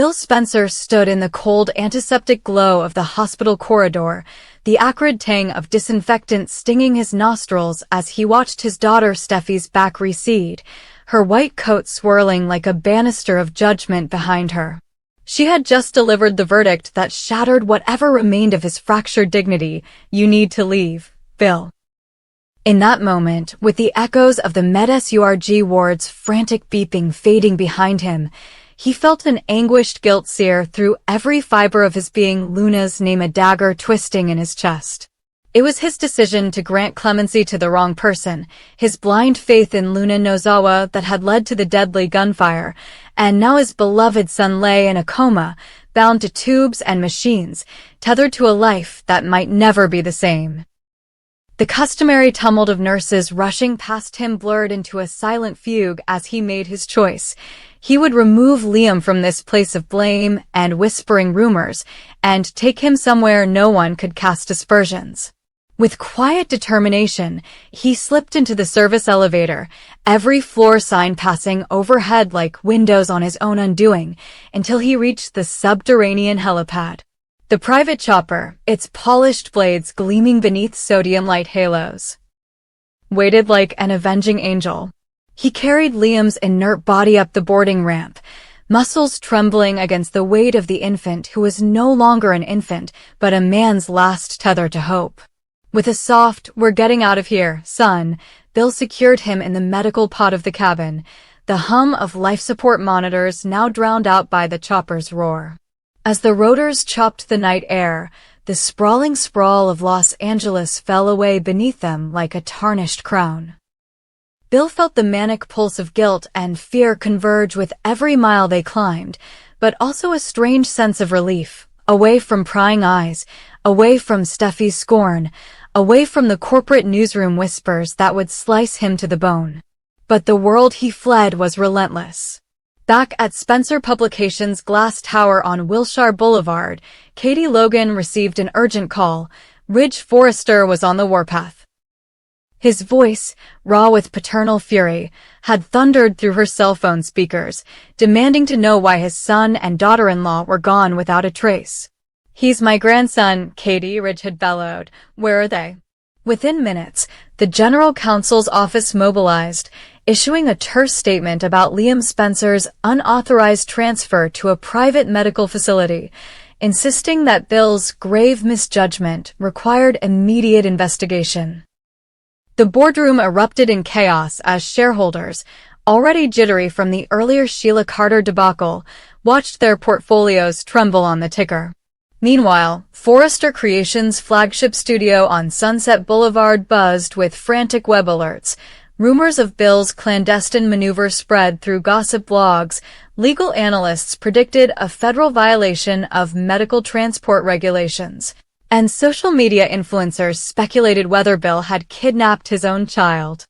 Bill Spencer stood in the cold antiseptic glow of the hospital corridor, the acrid tang of disinfectant stinging his nostrils as he watched his daughter Steffi's back recede, her white coat swirling like a banister of judgment behind her. She had just delivered the verdict that shattered whatever remained of his fractured dignity. "You need to leave, Bill." In that moment, with the echoes of the MedSurg ward's frantic beeping fading behind him, he felt an anguished guilt sear through every fiber of his being, Luna's name a dagger twisting in his chest. It was his decision to grant clemency to the wrong person, his blind faith in Luna Nozawa that had led to the deadly gunfire, and now his beloved son lay in a coma, bound to tubes and machines, tethered to a life that might never be the same. The customary tumult of nurses rushing past him blurred into a silent fugue as he made his choice. He would remove Liam from this place of blame and whispering rumors, and take him somewhere no one could cast aspersions. With quiet determination, he slipped into the service elevator, every floor sign passing overhead like windows on his own undoing, until he reached the subterranean helipad. The private chopper, its polished blades gleaming beneath sodium light halos, waited like an avenging angel. He carried Liam's inert body up the boarding ramp, muscles trembling against the weight of the infant who was no longer an infant, but a man's last tether to hope. With a soft, "We're getting out of here, son," Bill secured him in the medical pod of the cabin, the hum of life support monitors now drowned out by the chopper's roar. As the rotors chopped the night air, the sprawling sprawl of Los Angeles fell away beneath them like a tarnished crown. Bill felt the manic pulse of guilt and fear converge with every mile they climbed, but also a strange sense of relief, away from prying eyes, away from Steffi's scorn, away from the corporate newsroom whispers that would slice him to the bone. But the world he fled was relentless. Back at Spencer Publications' glass tower on Wilshire Boulevard, Katie Logan received an urgent call. Ridge Forrester was on the warpath. His voice, raw with paternal fury, had thundered through her cell phone speakers, demanding to know why his son and daughter-in-law were gone without a trace. "He's my grandson," Katie, Ridge had bellowed. "Where are they?" Within minutes, the General Counsel's office mobilized, issuing a terse statement about Liam Spencer's unauthorized transfer to a private medical facility, insisting that Bill's grave misjudgment required immediate investigation. The boardroom erupted in chaos as shareholders, already jittery from the earlier Sheila Carter debacle, watched their portfolios tremble on the ticker. Meanwhile, Forrester Creations' flagship studio on Sunset Boulevard buzzed with frantic web alerts. Rumors of Bill's clandestine maneuver spread through gossip blogs. Legal analysts predicted a federal violation of medical transport regulations, and social media influencers speculated whether Bill had kidnapped his own child.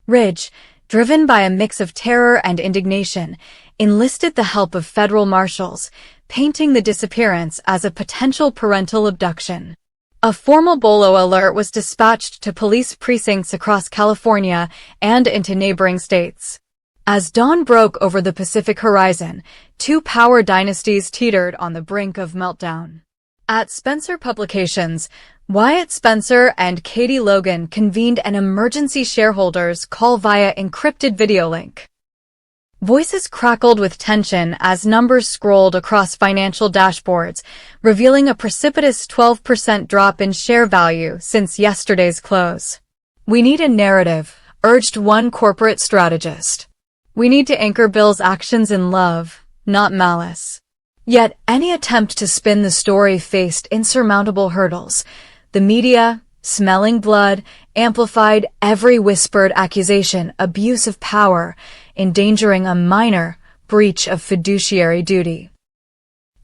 Ridge, driven by a mix of terror and indignation, enlisted the help of federal marshals, painting the disappearance as a potential parental abduction. A formal BOLO alert was dispatched to police precincts across California and into neighboring states. As dawn broke over the Pacific horizon, two power dynasties teetered on the brink of meltdown. At Spencer Publications, Wyatt Spencer and Katie Logan convened an emergency shareholders call via encrypted video link. Voices crackled with tension as numbers scrolled across financial dashboards, revealing a precipitous 12% drop in share value since yesterday's close. "We need a narrative," urged one corporate strategist. "We need to anchor Bill's actions in love, not malice." Yet any attempt to spin the story faced insurmountable hurdles. The media, smelling blood, amplified every whispered accusation, abuse of power, endangering a minor breach of fiduciary duty,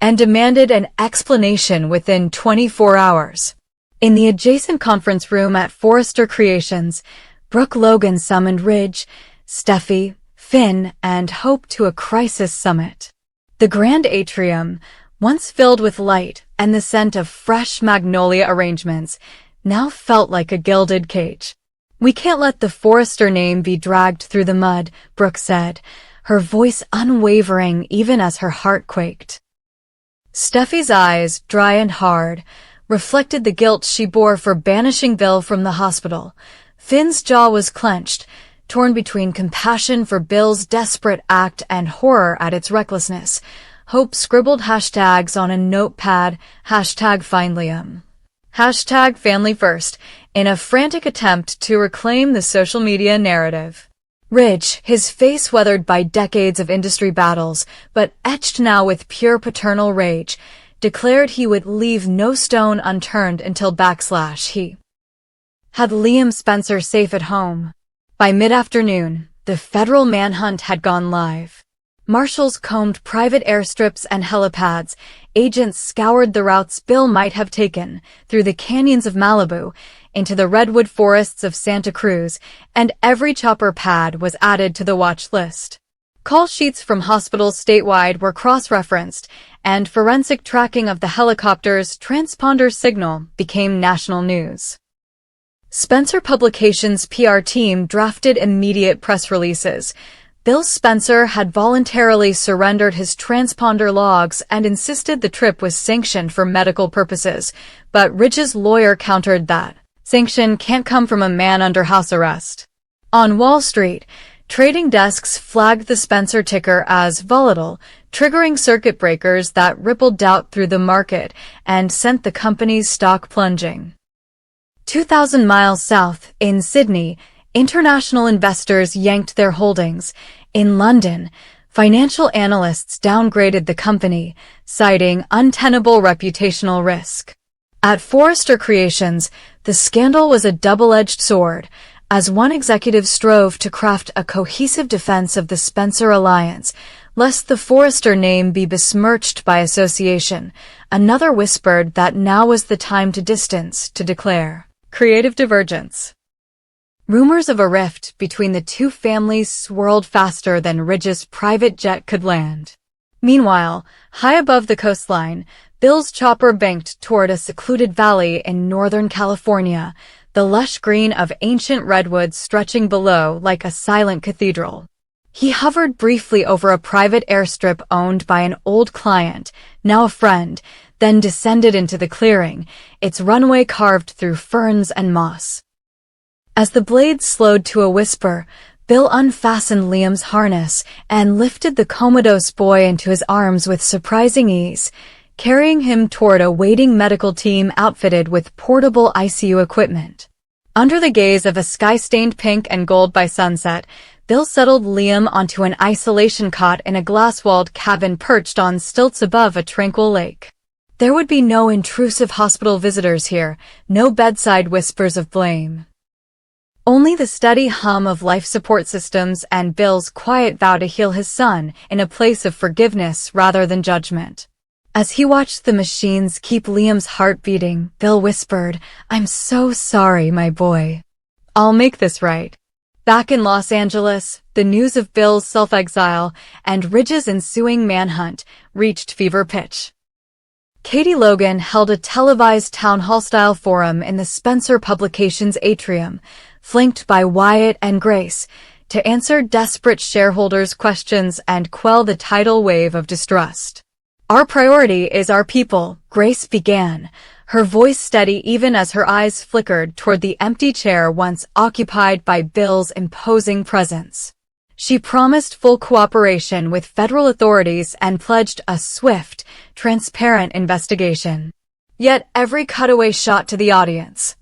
and demanded an explanation within 24 hours. In the adjacent conference room at Forrester Creations, Brooke Logan summoned Ridge, Steffi, Finn, and Hope to a crisis summit. The grand atrium, once filled with light and the scent of fresh magnolia arrangements, now felt like a gilded cage. "We can't let the Forrester name be dragged through the mud," Brooke said, her voice unwavering even as her heart quaked. Steffi's eyes, dry and hard, reflected the guilt she bore for banishing Bill from the hospital. Finn's jaw was clenched, torn between compassion for Bill's desperate act and horror at its recklessness. Hope scribbled hashtags on a notepad, #FindLiam, #FamilyFirst, in a frantic attempt to reclaim the social media narrative. Ridge, his face weathered by decades of industry battles, but etched now with pure paternal rage, declared he would leave no stone unturned until he had Liam Spencer safe at home. By mid-afternoon, the federal manhunt had gone live. Marshals combed private airstrips and helipads, agents scoured the routes Bill might have taken, through the canyons of Malibu, into the redwood forests of Santa Cruz, and every chopper pad was added to the watch list. Call sheets from hospitals statewide were cross-referenced, and forensic tracking of the helicopter's transponder signal became national news. Spencer Publications' PR team drafted immediate press releases. Bill Spencer had voluntarily surrendered his transponder logs and insisted the trip was sanctioned for medical purposes, but Ridge's lawyer countered that sanction can't come from a man under house arrest. On Wall Street, trading desks flagged the Spencer ticker as volatile, triggering circuit breakers that rippled doubt through the market and sent the company's stock plunging. 2,000 miles south, in Sydney, international investors yanked their holdings. In London, financial analysts downgraded the company, citing untenable reputational risk. At Forrester Creations, the scandal was a double-edged sword, as one executive strove to craft a cohesive defense of the Spencer alliance, lest the Forrester name be besmirched by association. Another whispered that now was the time to distance, to declare creative divergence. Rumors of a rift between the two families swirled faster than Ridge's private jet could land. Meanwhile, high above the coastline, Bill's chopper banked toward a secluded valley in Northern California, the lush green of ancient redwoods stretching below like a silent cathedral. He hovered briefly over a private airstrip owned by an old client, now a friend, then descended into the clearing, its runway carved through ferns and moss. As the blade slowed to a whisper, Bill unfastened Liam's harness and lifted the comatose boy into his arms with surprising ease, carrying him toward a waiting medical team outfitted with portable ICU equipment. Under the gaze of a sky-stained pink and gold by sunset, Bill settled Liam onto an isolation cot in a glass-walled cabin perched on stilts above a tranquil lake. There would be no intrusive hospital visitors here, no bedside whispers of blame. Only the steady hum of life support systems and Bill's quiet vow to heal his son in a place of forgiveness rather than judgment. As he watched the machines keep Liam's heart beating, Bill whispered, "I'm so sorry, my boy. I'll make this right." Back in Los Angeles, the news of Bill's self-exile and Ridge's ensuing manhunt reached fever pitch. Katie Logan held a televised town hall-style forum in the Spencer Publications atrium, flanked by Wyatt and Grace, to answer desperate shareholders' questions and quell the tidal wave of distrust. "Our priority is our people," Grace began, her voice steady even as her eyes flickered toward the empty chair once occupied by Bill's imposing presence. She promised full cooperation with federal authorities and pledged a swift, transparent investigation. Yet every cutaway shot to the audience.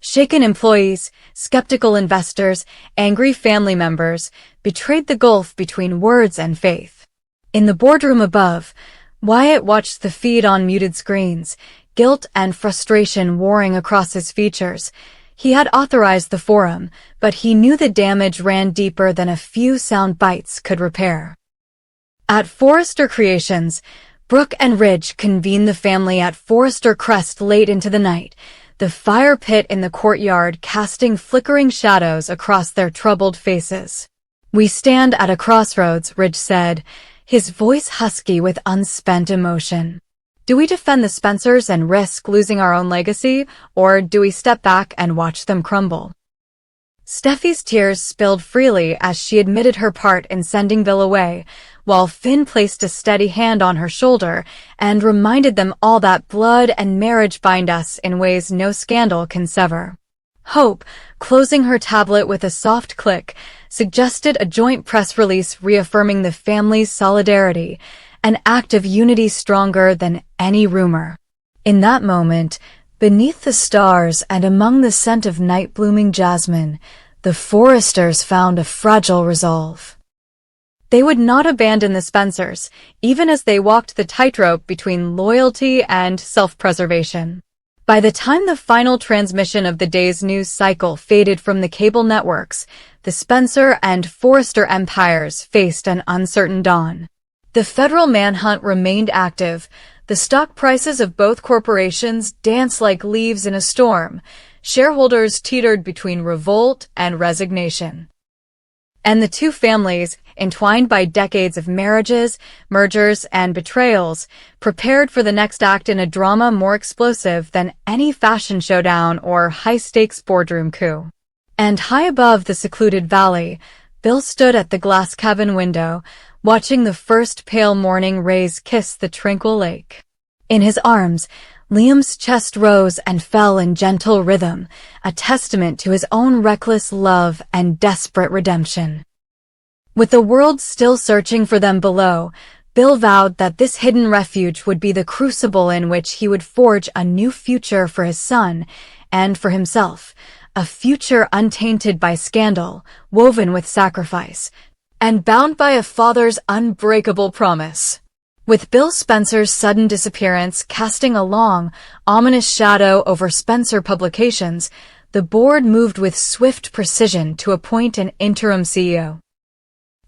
Shaken employees, skeptical investors, angry family members betrayed the gulf between words and faith. In the boardroom above, Wyatt watched the feed on muted screens, guilt and frustration warring across his features. He had authorized the forum, but he knew the damage ran deeper than a few sound bites could repair. At Forrester Creations, Brooke and Ridge convened the family at Forrester Crest late into the night, the fire pit in the courtyard casting flickering shadows across their troubled faces. "We stand at a crossroads," Ridge said, his voice husky with unspent emotion. "Do we defend the Spencers and risk losing our own legacy, or do we step back and watch them crumble?" Steffi's tears spilled freely as she admitted her part in sending Bill away, while Finn placed a steady hand on her shoulder and reminded them all that blood and marriage bind us in ways no scandal can sever. Hope, closing her tablet with a soft click, suggested a joint press release reaffirming the family's solidarity, an act of unity stronger than any rumor. In that moment, beneath the stars and among the scent of night-blooming jasmine, the Forresters found a fragile resolve. They would not abandon the Spencers, even as they walked the tightrope between loyalty and self-preservation. By the time the final transmission of the day's news cycle faded from the cable networks, the Spencer and Forrester empires faced an uncertain dawn. The federal manhunt remained active. The stock prices of both corporations danced like leaves in a storm. Shareholders teetered between revolt and resignation. And the two families, entwined by decades of marriages, mergers, and betrayals, prepared for the next act in a drama more explosive than any fashion showdown or high-stakes boardroom coup. And high above the secluded valley, Bill stood at the glass cabin window, watching the first pale morning rays kiss the tranquil lake. In his arms, Liam's chest rose and fell in gentle rhythm, a testament to his own reckless love and desperate redemption. With the world still searching for them below, Bill vowed that this hidden refuge would be the crucible in which he would forge a new future for his son and for himself, a future untainted by scandal, woven with sacrifice, and bound by a father's unbreakable promise. With Bill Spencer's sudden disappearance casting a long, ominous shadow over Spencer Publications, the board moved with swift precision to appoint an interim CEO.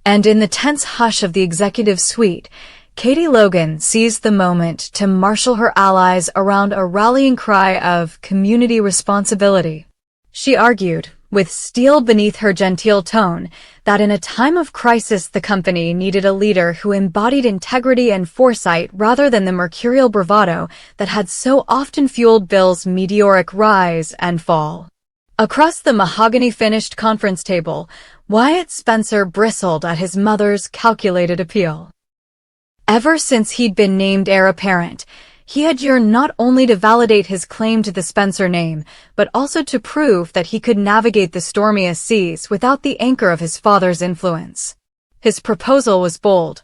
And in the tense hush of the executive suite, Katie Logan seized the moment to marshal her allies around a rallying cry of community responsibility. She argued, with steel beneath her genteel tone, that in a time of crisis the company needed a leader who embodied integrity and foresight rather than the mercurial bravado that had so often fueled Bill's meteoric rise and fall. Across the mahogany-finished conference table, Wyatt Spencer bristled at his mother's calculated appeal. Ever since he'd been named heir apparent, he had yearned not only to validate his claim to the Spencer name, but also to prove that he could navigate the stormiest seas without the anchor of his father's influence. His proposal was bold.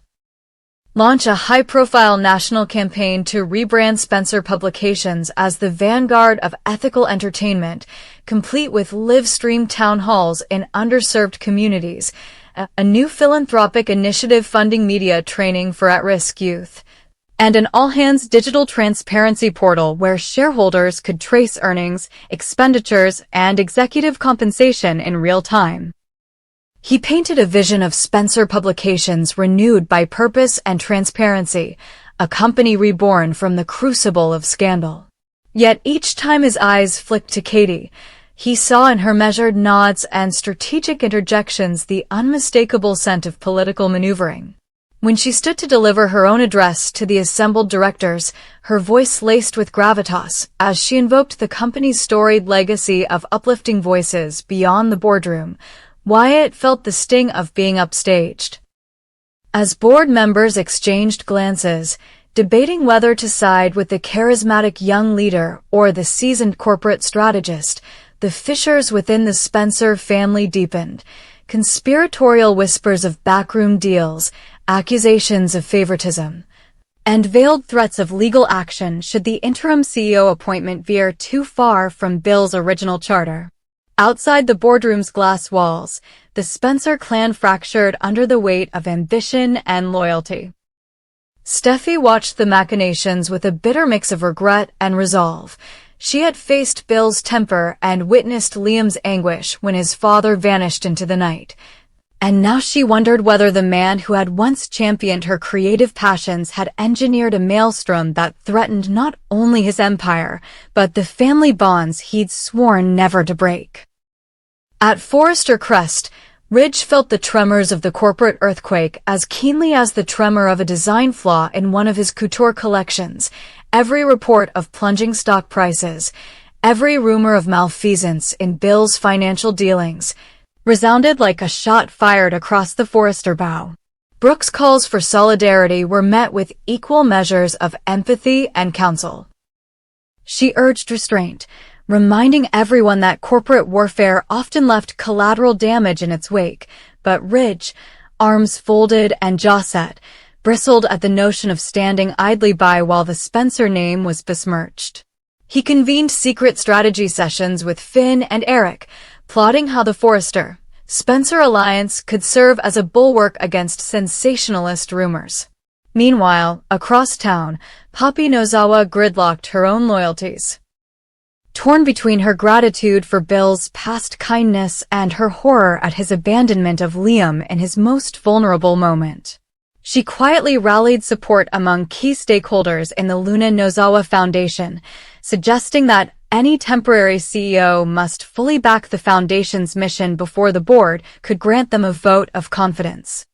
Launch a high-profile national campaign to rebrand Spencer Publications as the vanguard of ethical entertainment, complete with live-stream town halls in underserved communities, a new philanthropic initiative funding media training for at-risk youth, and an all-hands digital transparency portal where shareholders could trace earnings, expenditures, and executive compensation in real time. He painted a vision of Spencer Publications renewed by purpose and transparency, a company reborn from the crucible of scandal. Yet each time his eyes flicked to Katie, he saw in her measured nods and strategic interjections the unmistakable scent of political maneuvering. When she stood to deliver her own address to the assembled directors, her voice laced with gravitas as she invoked the company's storied legacy of uplifting voices beyond the boardroom, Wyatt felt the sting of being upstaged. As board members exchanged glances, debating whether to side with the charismatic young leader or the seasoned corporate strategist, the fissures within the Spencer family deepened. Conspiratorial whispers of backroom deals, accusations of favoritism, and veiled threats of legal action should the interim CEO appointment veer too far from Bill's original charter. Outside the boardroom's glass walls, the Spencer clan fractured under the weight of ambition and loyalty. Steffi watched the machinations with a bitter mix of regret and resolve. She had faced Bill's temper and witnessed Liam's anguish when his father vanished into the night. And now she wondered whether the man who had once championed her creative passions had engineered a maelstrom that threatened not only his empire, but the family bonds he'd sworn never to break. At Forrester Crest, Ridge felt the tremors of the corporate earthquake as keenly as the tremor of a design flaw in one of his couture collections. Every report of plunging stock prices, Every rumor of malfeasance in Bill's financial dealings resounded like a shot fired across the Forrester bow. Brooke's calls for solidarity were met with equal measures of empathy and counsel. She urged restraint, reminding everyone that corporate warfare often left collateral damage in its wake, but Ridge, arms folded and jaw set, bristled at the notion of standing idly by while the Spencer name was besmirched. He convened secret strategy sessions with Finn and Eric, plotting how the Forrester-Spencer alliance could serve as a bulwark against sensationalist rumors. Meanwhile, across town, Poppy Nozawa gridlocked her own loyalties. Torn between her gratitude for Bill's past kindness and her horror at his abandonment of Liam in his most vulnerable moment, she quietly rallied support among key stakeholders in the Luna Nozawa Foundation, suggesting that any temporary CEO must fully back the foundation's mission before the board could grant them a vote of confidence.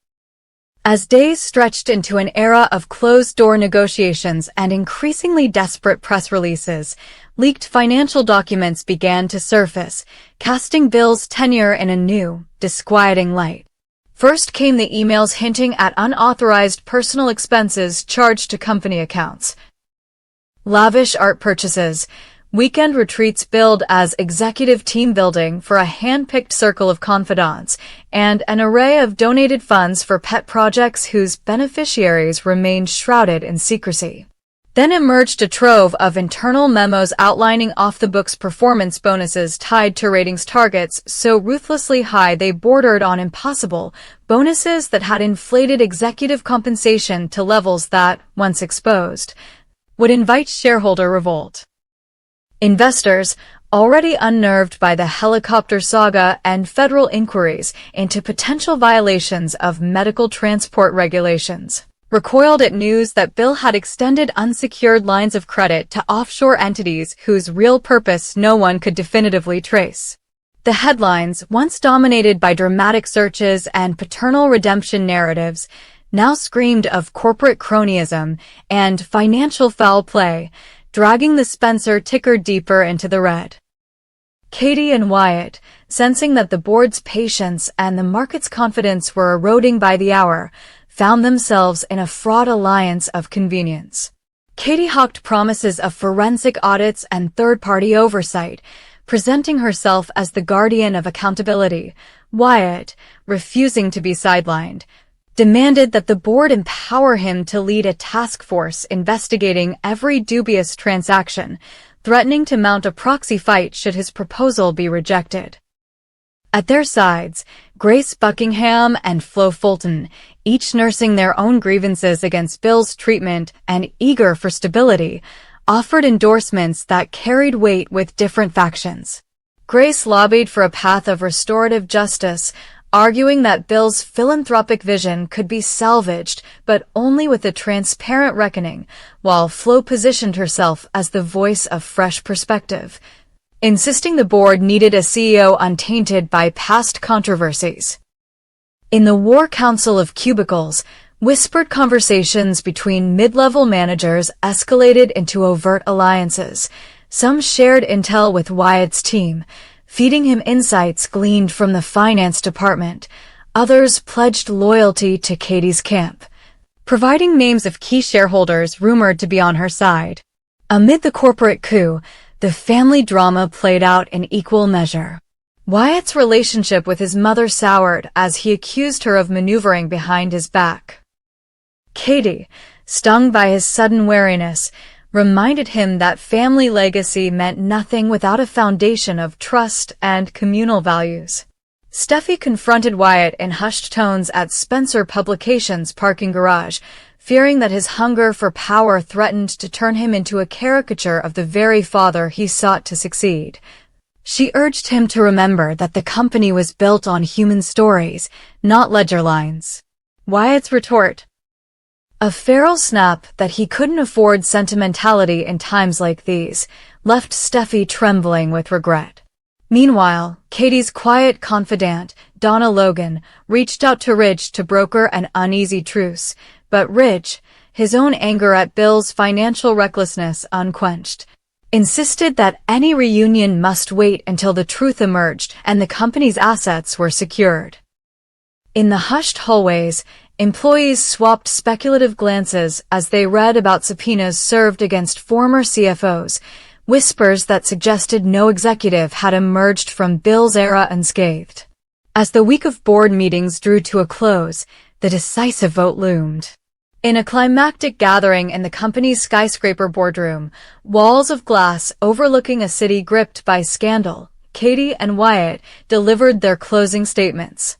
As days stretched into an era of closed-door negotiations and increasingly desperate press releases, leaked financial documents began to surface, casting Bill's tenure in a new, disquieting light. First came the emails hinting at unauthorized personal expenses charged to company accounts. Lavish art purchases, weekend retreats billed as executive team building for a hand-picked circle of confidants, and an array of donated funds for pet projects whose beneficiaries remained shrouded in secrecy. Then emerged a trove of internal memos outlining off-the-books performance bonuses tied to ratings targets so ruthlessly high they bordered on impossible, bonuses that had inflated executive compensation to levels that, once exposed, would invite shareholder revolt. Investors, already unnerved by the helicopter saga and federal inquiries into potential violations of medical transport regulations, recoiled at news that Bill had extended unsecured lines of credit to offshore entities whose real purpose no one could definitively trace. The headlines, once dominated by dramatic searches and paternal redemption narratives, now screamed of corporate cronyism and financial foul play, dragging the Spencer ticker deeper into the red. Katie and Wyatt, sensing that the board's patience and the market's confidence were eroding by the hour, found themselves in a fraught alliance of convenience. Katie hawked promises of forensic audits and third-party oversight, presenting herself as the guardian of accountability. Wyatt, refusing to be sidelined, demanded that the board empower him to lead a task force investigating every dubious transaction, threatening to mount a proxy fight should his proposal be rejected. At their sides, Grace Buckingham and Flo Fulton, each nursing their own grievances against Bill's treatment and eager for stability, offered endorsements that carried weight with different factions. Grace lobbied for a path of restorative justice, arguing that Bill's philanthropic vision could be salvaged, but only with a transparent reckoning, while Flo positioned herself as the voice of fresh perspective, insisting the board needed a CEO untainted by past controversies. In the War Council of Cubicles, whispered conversations between mid-level managers escalated into overt alliances. Some shared intel with Wyatt's team, feeding him insights gleaned from the finance department. Others pledged loyalty to Katie's camp, providing names of key shareholders rumored to be on her side. Amid the corporate coup, the family drama played out in equal measure. Wyatt's relationship with his mother soured as he accused her of maneuvering behind his back. Katie, stung by his sudden wariness, reminded him that family legacy meant nothing without a foundation of trust and communal values. Steffi confronted Wyatt in hushed tones at Spencer Publications' parking garage, fearing that his hunger for power threatened to turn him into a caricature of the very father he sought to succeed. She urged him to remember that the company was built on human stories, not ledger lines. Wyatt's retort, a feral snap that he couldn't afford sentimentality in times like these, left Steffi trembling with regret. Meanwhile, Katie's quiet confidant, Donna Logan, reached out to Ridge to broker an uneasy truce, but Ridge, his own anger at Bill's financial recklessness unquenched, insisted that any reunion must wait until the truth emerged and the company's assets were secured. In the hushed hallways, employees swapped speculative glances as they read about subpoenas served against former CFOs, whispers that suggested no executive had emerged from Bill's era unscathed. As the week of board meetings drew to a close, the decisive vote loomed. In a climactic gathering in the company's skyscraper boardroom, walls of glass overlooking a city gripped by scandal, Katie and Wyatt delivered their closing statements.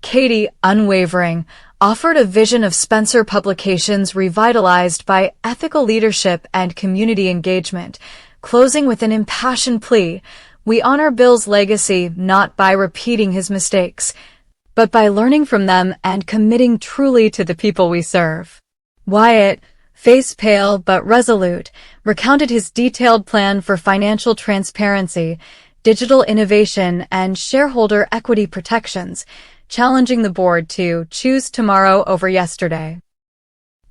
Katie, unwavering, offered a vision of Spencer Publications revitalized by ethical leadership and community engagement, closing with an impassioned plea: "We honor Bill's legacy not by repeating his mistakes, but by learning from them and committing truly to the people we serve." Wyatt, face pale but resolute, recounted his detailed plan for financial transparency, digital innovation, and shareholder equity protections, challenging the board to choose tomorrow over yesterday.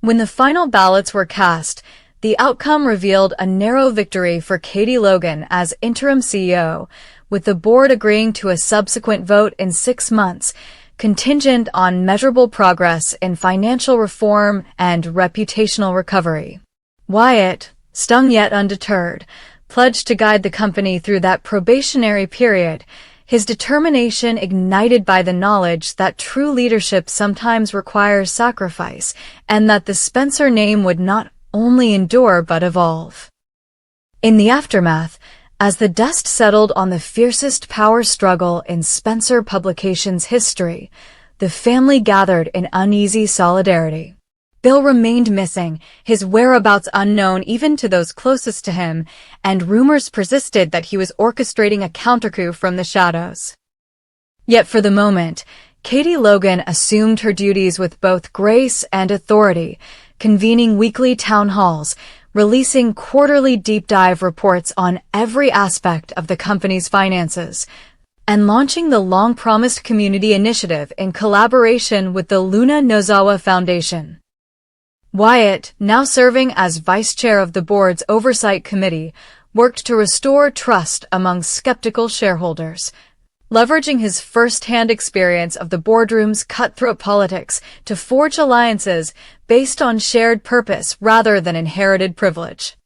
When the final ballots were cast, the outcome revealed a narrow victory for Katie Logan as interim CEO, with the board agreeing to a subsequent vote in 6 months, contingent on measurable progress in financial reform and reputational recovery. Wyatt, stung yet undeterred, pledged to guide the company through that probationary period, his determination ignited by the knowledge that true leadership sometimes requires sacrifice, and that the Spencer name would not only endure but evolve. In the aftermath, as the dust settled on the fiercest power struggle in Spencer Publications' history, the family gathered in uneasy solidarity. Bill remained missing, his whereabouts unknown even to those closest to him, and rumors persisted that he was orchestrating a countercoup from the shadows. Yet for the moment, Katie Logan assumed her duties with both grace and authority, convening weekly town halls, releasing quarterly deep-dive reports on every aspect of the company's finances, and launching the long-promised community initiative in collaboration with the Luna Nozawa Foundation. Wyatt, now serving as vice chair of the board's oversight committee, worked to restore trust among skeptical shareholders, leveraging his first-hand experience of the boardroom's cutthroat politics to forge alliances based on shared purpose rather than inherited privilege.